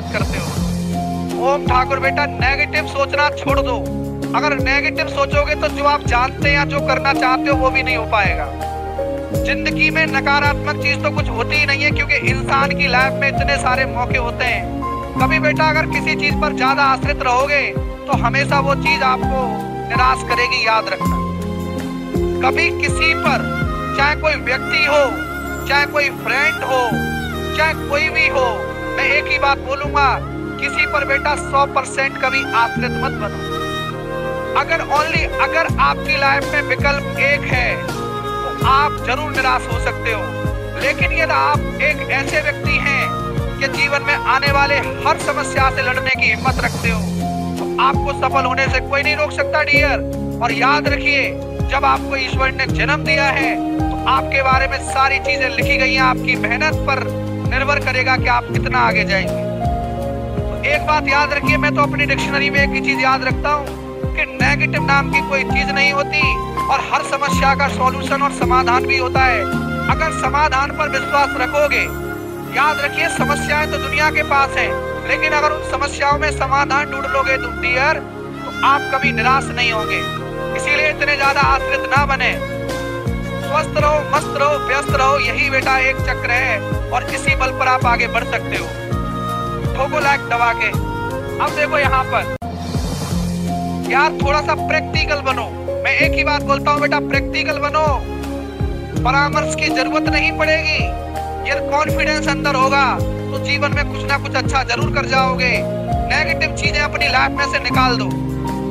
मदद करते हो। ओम ठाकुर बेटा, नेगेटिव सोचना छोड़ दो। अगर नेगेटिव सोचोगे तो जो आप जानते हैं या जो करना चाहते हो वो भी नहीं हो पाएगा। जिंदगी में नकारात्मक चीज तो कुछ होती ही नहीं है, क्योंकि इंसान की लाइफ में इतने सारे मौके होते हैं। कभी बेटा अगर किसी चीज पर ज्यादा आश्रित रहोगे तो हमेशा वो चीज आपको निराश करेगी, याद रखना। कभी किसी पर, चाहे कोई व्यक्ति हो, चाहे कोई फ्रेंड हो, चाहे कोई भी हो, मैं एक ही बात बोलूंगा, किसी पर बेटा 100% कभी आश्रित मत बनो। अगर आपकी लाइफ में विकल्प एक है तो आप जरूर निराश हो सकते हो। लेकिन यदि आप एक ऐसे व्यक्ति हैं कि जीवन में आने वाले हर समस्या से लड़ने की हिम्मत रखते हो तो आपको सफल होने से कोई नहीं रोक सकता डियर। और याद रखिए, जब आपको ईश्वर ने जन्म दिया है तो आपके बारे में सारी चीजें लिखी गई हैं। आपकी मेहनत पर निर्भर करेगा कि आप कितना आगे जाएंगे। तो एक बात याद रखिए, मैं तो अपनी डिक्शनरी में एक ही चीज याद रखता हूँ कि नेगेटिव नाम की कोई चीज नहीं होती और हर समस्या का सॉल्यूशन और समाधान भी होता है। अगर समाधान पर विश्वास रखोगे, याद रखिए समस्याएं तो दुनिया के पास है, लेकिन अगर उन समस्याओं में समाधान ढूंढ लोगे डियर तो आप कभी निराश नहीं होंगे। इसीलिए इतने ज्यादा आश्रित ना बने। स्वस्थ रहो, मस्त रहो, व्यस्त रहो, यही बेटा एक चक्र है और इसी बल पर आप आगे बढ़ सकते हो। ठोको लाइक दबा के। अब देखो यहाँ पर यार, थोड़ा सा प्रैक्टिकल बनो। मैं एक ही बात बोलता हूँ बेटा, प्रैक्टिकल बनो। परामर्श की जरूरत नहीं पड़ेगी। ये कॉन्फिडेंस अंदर होगा तो जीवन में कुछ ना कुछ अच्छा जरूर कर जाओगे। नेगेटिव चीजें अपनी लाइफ में से निकाल दो।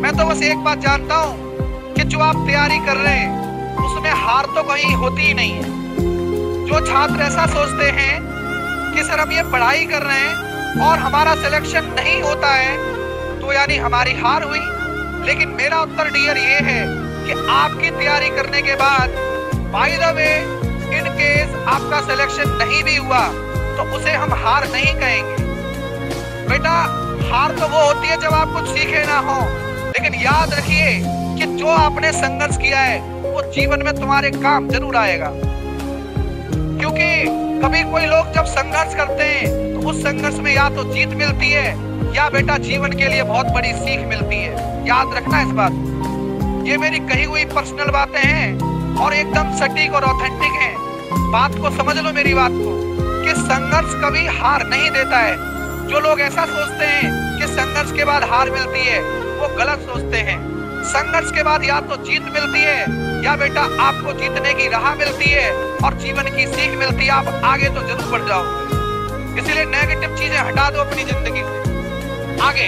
मैं तो बस एक बात जानता हूँ कि जो आप तैयारी कर रहे हैं उसमें हार तो कहीं होती ही नहीं है। जो छात्र ऐसा सोचते हैं कि सर हम ये पढ़ाई कर रहे हैं और हमारा सिलेक्शन नहीं होता है तो यानी हमारी हार हुई। लेकिन मेरा उत्तर डियर ये है कि आपकी तैयारी करने के बाद by the way in case आपका सिलेक्शन नहीं भी हुआ तो उसे हम हार नहीं कहेंगे। बेटा हार तो वो होती है जब आप कुछ सीखे ना हो। लेकिन याद रखिए कि जो आपने संघर्ष किया है वो जीवन में तुम्हारे काम जरूर आएगा। क्योंकि कभी कोई लोग जब संघर्ष करते हैं तो उस संघर्ष में या तो जीत मिलती है या बेटा जीवन के लिए बहुत बड़ी सीख मिलती है। याद रखना इस बात। ये मेरी कही हुई पर्सनल बातें हैं और एकदम सटीक और ऑथेंटिक हैं। बात को समझ लो, मेरी बात को, कि संघर्ष कभी हार नहीं देता है। जो लोग ऐसा सोचते हैं कि संघर्ष के बाद हार मिलती है वो गलत सोचते हैं। संघर्ष के बाद या तो जीत मिलती है या बेटा आपको जीतने की राह मिलती है और जीवन की सीख मिलती है। आप आगे तो जरूर बढ़ जाओगे। इसलिए नेगेटिव चीजें हटा दो अपनी जिंदगी से। आगे